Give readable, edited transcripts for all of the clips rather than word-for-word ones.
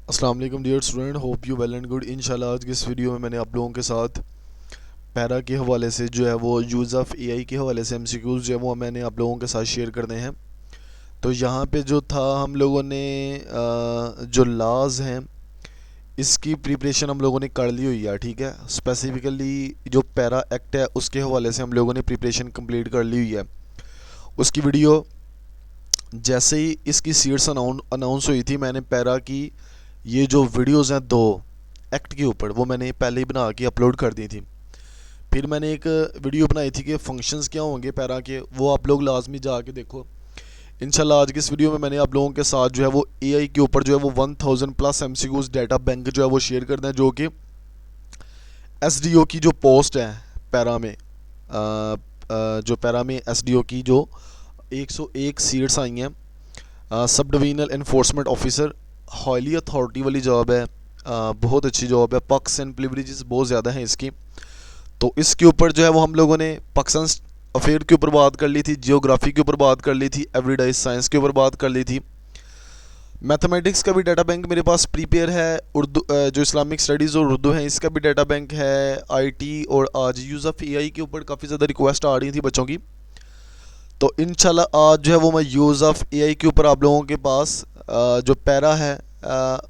अस्सलाम वालेकुम dear student, hope you well and good. इंशाल्लाह आज की इस वीडियो में मैंने आप लोगों के साथ पैरा के हवाले से जो है वो यूज़ ऑफ़ एआई के हवाले से एमसीक्यूज़ जो है वो मैंने आप लोगों के साथ शेयर करने हैं। तो यहाँ पे जो था हम लोगों ने जो लाज हैं इसकी प्रिपरेशन हम लोगों ने कर ली हुई है, ठीक है। स्पेसिफिकली जो पैरा एक्ट है उसके हवाले से हम लोगों ने प्रिपरेशन कंप्लीट कर ली हुई है। उसकी वीडियो जैसे ही इसकी सीट्स अनाउंस हुई थी, मैंने पैरा की ये जो वीडियोज़ हैं दो एक्ट के ऊपर वो मैंने पहले ही बना के अपलोड कर दी थी। फिर मैंने एक वीडियो बनाई थी कि फंक्शंस क्या होंगे पैरा के, वो आप लोग लाजमी जाके देखो। इंशाल्लाह आज की इस वीडियो में मैंने आप लोगों के साथ जो है वो एआई के ऊपर जो है वो 1000+ एमसीक्यूज़ डाटा बैंक जो है वो शेयर करना है, जो कि एसडीओ की जो पोस्ट है पैरा में, जो पैरा में एसडीओ की जो 101 सीट्स आई हैं, सब divisional enforcement officer, highly authority वाली जॉब है। बहुत अच्छी जॉब है। पक्स एंड प्रिविलेजेस बहुत ज़्यादा हैं इसकी। तो इसके ऊपर जो है वो हम लोगों ने पाकिस्तान अफेयर के ऊपर बात कर ली थी, जियोग्राफी के ऊपर बात कर ली थी, एवरीडे साइंस के ऊपर बात कर ली थी। मैथमेटिक्स का भी डाटा बैंक मेरे पास प्रीपेयर है। उर्दू जो इस्लामिक स्टडीज़ और उर्दू है इसका भी डाटा बैंक है। आईटी और आज यूज़ ऑफ़ एआई के ऊपर काफ़ी ज़्यादा रिक्वेस्ट आ रही थी बच्चों की। तो इंशाल्लाह आज जो है वो मैं यूज़ ऑफ़ एआई के ऊपर आप लोगों के पास जो पैरा है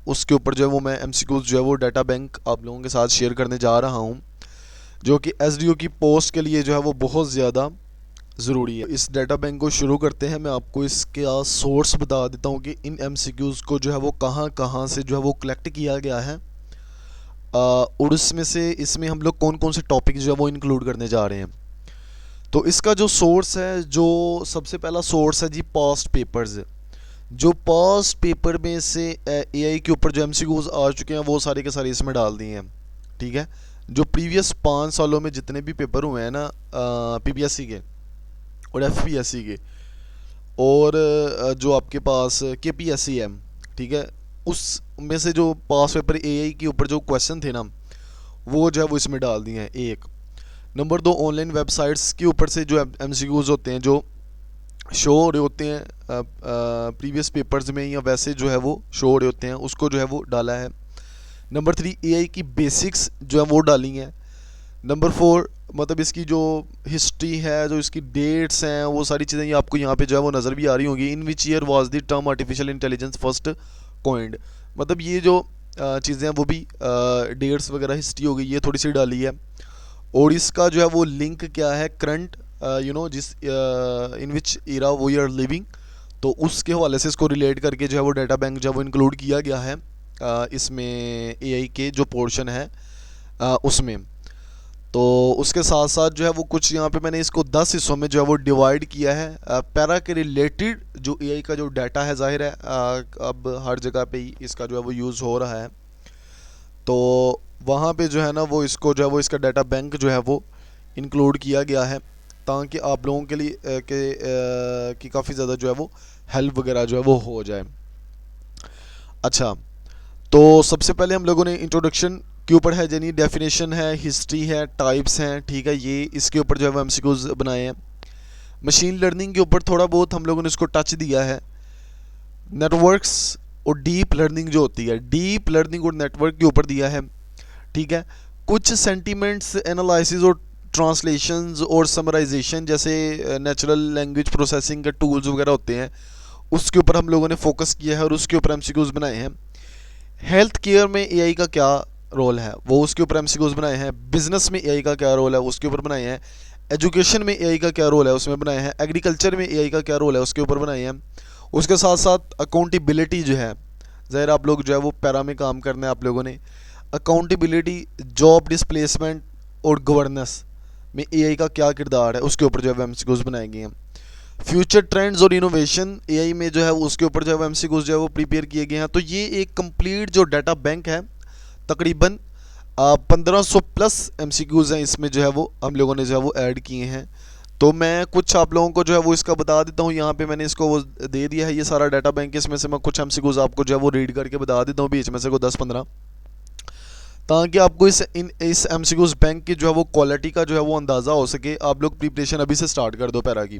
उसके ऊपर जो है वो मैं एमसीक्यूज़ जो है वो डाटा बैंक आप लोगों के साथ शेयर करने जा रहा हूँ, जो कि एसडीओ की पोस्ट के लिए जो है वो बहुत ज़्यादा ज़रूरी है। इस डाटा बैंक को शुरू करते हैं। मैं आपको इसका सोर्स बता देता हूँ कि इन एमसीक्यूज़ को जो है वो कहाँ कहाँ से जो है वो कलेक्ट किया गया है, और उसमें से इसमें हम लोग कौन कौन से टॉपिक जो है वो इंक्लूड करने जा रहे हैं। तो इसका जो सोर्स है, जो सबसे पहला सोर्स है जी, पास्ट पेपर्स। जो पास्ट पेपर में से एआई के ऊपर जो एमसीक्यूज़ आ चुके हैं वो सारे के सारे इसमें डाल दिए हैं, ठीक है। जो प्रीवियस 5 सालों में जितने भी पेपर हुए हैं ना पीपीएससी के और एफपीएससी के, और जो आपके पास केपीएससी है, ठीक है, उस में से जो पास पेपर एआई के ऊपर जो क्वेश्चन थे ना वो जो है वो इसमें डाल दिए हैं। एक नंबर दो, ऑनलाइन वेबसाइट्स के ऊपर से जो एमसीक्यूज़ होते हैं जो शो हो रहे होते हैं प्रीवियस पेपर्स में, या वैसे जो है वो शो हो रहे होते हैं, उसको जो है वो डाला है। नंबर थ्री, एआई की बेसिक्स जो है वो डाली हैं। नंबर फोर, मतलब इसकी जो हिस्ट्री है, जो इसकी डेट्स हैं, वो सारी चीज़ें ये आपको यहाँ पे जो है वो नज़र भी आ रही होंगी। In which year was the term artificial intelligence first coined, मतलब ये जो चीज़ें हैं वो भी डेट्स वगैरह हिस्ट्री हो गई, ये थोड़ी सी डाली है। और इसका जो है वो लिंक क्या है, करंट जिस इन विच एरा वो आर लिविंग, तो उसके हवाले से इसको रिलेट करके जो है वो डाटा बैंक जो है वो इंक्लूड किया गया है इसमें एआई के जो पोर्शन है उसमें। तो उसके साथ साथ जो है वो कुछ यहाँ पे मैंने इसको 10 हिस्सों में जो है वो डिवाइड किया है। पैरा के रिलेटेड जो एआई का जो डाटा है, जाहिर है अब हर जगह पे ही इसका जो है वो यूज़ हो रहा है, तो वहाँ पे जो है ना वो इसको जो है वो इसका डाटा बैंक जो है वो इंक्लूड किया गया है, ताकि आप लोगों के लिए कि काफ़ी ज़्यादा जो है वो हेल्प वगैरह जो है वो हो जाए। अच्छा, तो सबसे पहले हम लोगों ने इंट्रोडक्शन के ऊपर है, यानी डेफिनेशन है, हिस्ट्री है, टाइप्स हैं, ठीक है, ये इसके ऊपर जो है वो एमसीक्यूज़ बनाए हैं। मशीन लर्निंग के ऊपर थोड़ा बहुत हम लोगों ने इसको टच दिया है। नेटवर्क्स और डीप लर्निंग जो होती है, डीप लर्निंग और नेटवर्क के ऊपर दिया है, ठीक है। कुछ सेंटीमेंट्स एनालिसिस और ट्रांसलेशंस और समराइजेशन जैसे नेचुरल लैंग्वेज प्रोसेसिंग के टूल्स वगैरह होते हैं, उसके ऊपर हम लोगों ने फोकस किया है और उसके ऊपर एमसीक्यूज़ बनाए हैं। हेल्थ केयर में एआई का क्या रोल है, वो उसके ऊपर एमसीक्यूज़ बनाए हैं। बिजनेस में एआई का क्या रोल है, उसके ऊपर बनाए हैं। एजुकेशन में एआई का क्या रोल है, उसमें बनाए हैं। एग्रीकल्चर में एआई का क्या रोल है, उसके ऊपर बनाए हैं। उसके साथ साथ अकाउंटेबिलिटी जो है, ज़ाहिर आप लोग जो है वो पैरा में काम करना है आप लोगों ने। अकाउंटेबिलिटी, जॉब डिस्प्लेसमेंट और गवर्नेंस में एआई का क्या किरदार है, उसके ऊपर जो है एमसीक्यूज़ बनाए गए हैं। फ्यूचर ट्रेंड्स और इनोवेशन एआई में जो है उसके ऊपर जो है एमसीक्यूज़ जो है वो प्रिपेयर किए गए हैं। तो ये एक कंप्लीट जो डाटा बैंक है, तकरीबन 1500+ एमसीक्यूज़ हैं इसमें जो है वो हम लोगों ने जो है वो ऐड किए हैं। तो मैं कुछ आप लोगों को जो है वो इसका बता देता हूँ। यहाँ पे मैंने इसको वो दे दिया है, ये सारा डाटा बैंक। इसमें से मैं कुछ एमसीक्यूज़ आपको जो है वो रीड करके बता देता हूँ, बीच में से को 10-15, ताकि आपको इस एमसीक्यूज़ बैंक की जो है वो क्वालिटी का जो है वो अंदाज़ा हो सके। आप लोग प्रिपरेशन अभी से स्टार्ट कर दो पैरा की।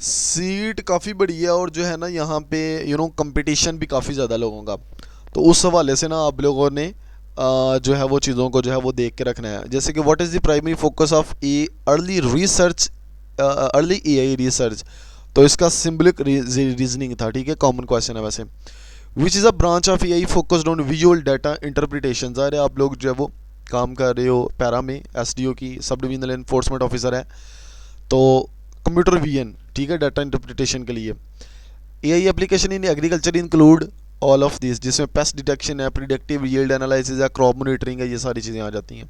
सीट काफ़ी बड़ी है और जो है ना यहाँ पे कंपटीशन भी काफ़ी ज़्यादा लोगों का। तो उस हवाले से ना आप लोगों ने जो है वो चीज़ों को जो है वो देख के रखना है। जैसे कि what is the primary focus of A early research, early AI research. तो इसका सिंबलिक रीजनिंग था, ठीक है, कॉमन क्वेश्चन है वैसे। Which is a branch of AI focused on visual data interpretation. ज़ाहिर है आप लोग जो है वो काम कर रहे हो पैरा में, एसडीओ की सब डिविजनल एनफोर्समेंट ऑफिसर है, तो कंप्यूटर वीएन, ठीक है, डाटा इंटरप्रिटेशन के लिए। AI application in agriculture include all of this, जिसमें पेस्ट डिटेक्शन है, प्रिडिक्टिव यील्ड एनालिसिस है, क्रॉप मॉनिटरिंग है, ये सारी चीज़ें आ जाती हैं।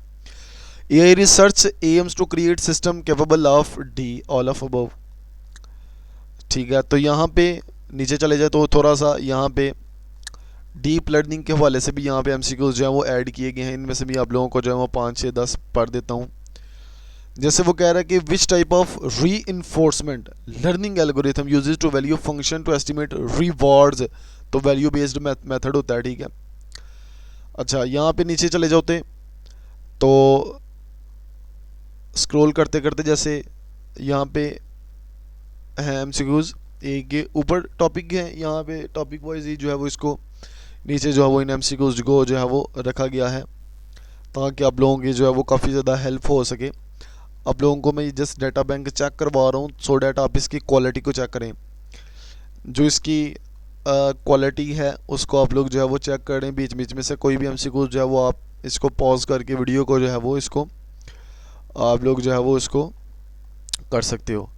AI research aims to create system capable of the all of above, ठीक है। तो यहाँ पे नीचे चले जाए तो थोड़ा सा यहाँ पे डीप लर्निंग के हवाले से भी यहाँ पे एमसीक्यूज जो है वो ऐड किए गए हैं। इनमें से भी आप लोगों को जो है वो 5 6 10 पढ़ देता हूँ। जैसे वो कह रहा है कि which type of reinforcement learning algorithm uses to value function to estimate rewards. तो वैल्यू बेस्ड मेथड होता है, ठीक है। अच्छा, यहाँ पे नीचे चले जाते तो स्क्रॉल करते करते जैसे यहाँ पे है एमसीक्यूज, एक के ऊपर टॉपिक है, यहाँ पे टॉपिक वाइज ही जो है वो इसको नीचे जो है वो इन एमसीक्यूज को जो है वो रखा गया है ताकि आप लोगों की जो है वो काफ़ी ज़्यादा हेल्प हो सके। आप लोगों को मैं जस्ट डाटा बैंक चेक करवा रहा हूँ सो डाटा आप इसकी क्वालिटी को चेक करें। जो इसकी क्वालिटी है उसको आप लोग जो है वो चेक करें। बीच बीच में से कोई भी एमसीक्यूज जो है वो आप इसको पॉज करके वीडियो को जो है वो इसको आप लोग जो है वो इसको कर सकते हो।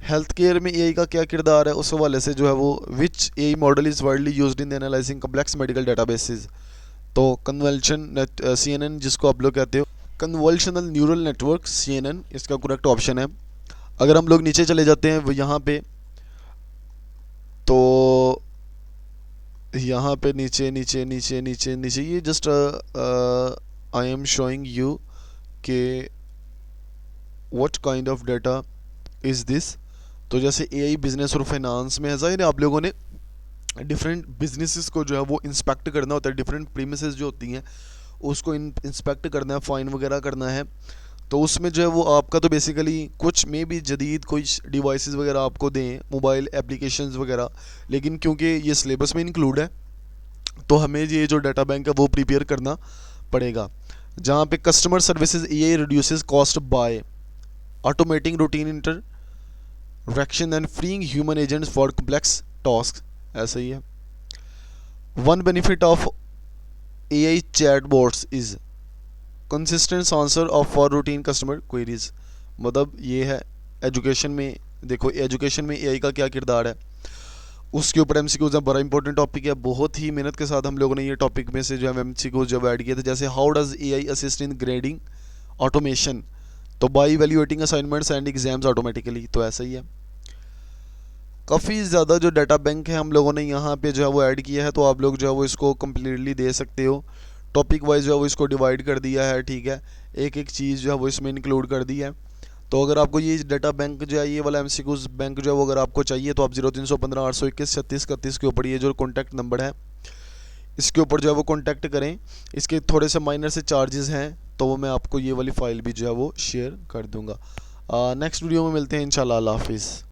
हेल्थ केयर में एआई का क्या किरदार है उस हवाले से जो है वो which AI model is widely used in analysing complex medical databases. तो कन्वल्शन सीएनएन जिसको आप लोग कहते हो, कन्वल्शनल न्यूरल नेटवर्क सीएनएन इसका करेक्ट ऑप्शन है। अगर हम लोग नीचे चले जाते हैं वो यहाँ पे, तो यहाँ पे नीचे नीचे नीचे नीचे नीचे ये just I am showing you के what kind of data is this. तो जैसे एआई बिजनेस और फाइनेंस में है, ज़ाहिर है आप लोगों ने डिफरेंट बिजनेसेस को जो है वो इंस्पेक्ट करना होता है, डिफरेंट प्रीमिसेस जो होती हैं उसको इंस्पेक्ट करना है, फ़ाइन वगैरह करना है। तो उसमें जो है वो आपका तो बेसिकली कुछ में भी जदीद कोई डिवाइसेस वगैरह आपको दें, मोबाइल एप्लीकेशंस वगैरह, लेकिन क्योंकि ये सिलेबस में इंक्लूड है तो हमें ये जो डाटा बैंक है वो प्रिपेयर करना पड़ेगा। जहाँ पे customer services AI reduces cost by automating routine interaction and freeing human agents for complex task, ऐसा ही है। One benefit of AI chatbots is consistent answer of for routine customer queries. मतलब ये है एजुकेशन में, देखो एजुकेशन में AI का क्या किरदार है उसके ऊपर एमसीक्यूज है, बड़ा इंपॉर्टेंट टॉपिक है। बहुत ही मेहनत के साथ हम लोगों ने ये टॉपिक में से जो है एमसीक्यूज जब ऐड किए थे। जैसे how does AI assist in grading automation, तो by evaluating assignments and exams automatically, तो ऐसा ही है। काफ़ी ज़्यादा जो डाटा बैंक है हम लोगों ने यहाँ पे जो है वो ऐड किया है, तो आप लोग जो है वो इसको कम्प्लीटली दे सकते हो। टॉपिक वाइज जो है वो इसको डिवाइड कर दिया है, ठीक है, एक एक चीज़ जो है वो इसमें इंक्लूड कर दी है। तो अगर आपको ये डाटा बैंक जो है ये वाला एमसीक्यूज बैंक जो है वो अगर आपको चाहिए तो आप 0315 821 36 31 के ऊपर ये जो कॉन्टैक्ट नंबर है इसके ऊपर जो है वो कॉन्टैक्ट करें। इसके थोड़े से माइनर से चार्जेस हैं तो वो मैं आपको ये वाली फ़ाइल भी जो है वो शेयर कर दूँगा। नेक्स्ट वीडियो में मिलते हैं इंशाल्लाह। अल्लाह हाफिज़।